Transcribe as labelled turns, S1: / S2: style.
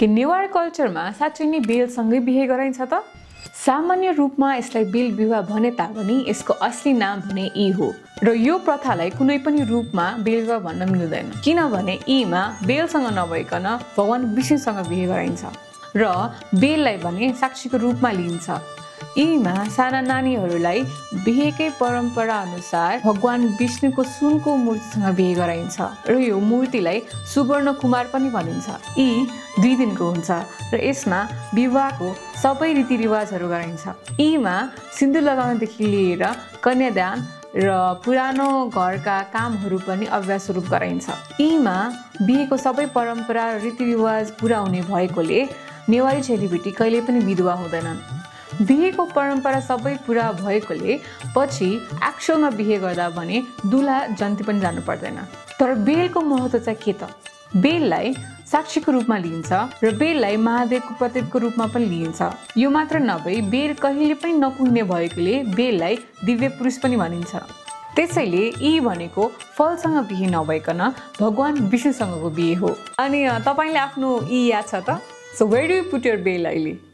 S1: कि नेवार कल्चरमा साँच्चै नै बेलसँगै बिहे गराइन्छ त? सामान्य रूपमा यसलाई बेल विवाह भने तापनि यसको असली नाम भने यी हो र यो प्रथालाई कुनै पनि रूपमा बेल विवाह भन्न मिल्दैन, किनभने यीमा बेलसँग नभइकन भगवान विष्णुसँग बिहे गराइन्छ र बेललाई भने साक्षीको रूपमा लिइन्छ। यीमा साना नानीहरूलाई बिहेकै परम्परा अनुसार भगवान विष्णुको सुनको मूर्तिसँग बिहे गराइन्छ र यो मूर्तिलाई सुवर्ण कुमार पनि भनिन्छ। यी 2 दिनको हुन्छ र यसमा विवाहको सबै रीतिरिवाजहरू गराइन्छ। यीमा सिन्दुर लगाउनदेखि लिएर कन्यादान र पुरानो घरका कामहरू पनि अभ्यास रूप गराइन्छ। यीमा बिहेको सबै परम्परा र रीतिरिवाज पुरा हुने भएकोले नेवारी चेलीबेटी कहिले पनि विधवा हुँदैनन्। बिहेको परम्परा सबै पुरा भएकोले पछि एक्चुअलमा बिहे गर्दा भने दुला जन्ती पनि जानु पर्दैन। तर बेलको महत्त्व चाहिँ के त? बेललाई साक्षीको रूपमा लिइन्छ र बेललाई महादेवको प्रतीकको रूपमा पनि लिइन्छ। यो मात्र नभई बेल कहिले पनि नकुहिने भएकोले बेललाई दिव्य पुरुष पनि भनिन्छ। त्यसैले यी भनेको फलसँग बिहे नभइकन भगवान विष्णुसँगको बिहे हो। अनि तपाईले आफ्नो यी याद छ त? So where do you put your bale अहिले?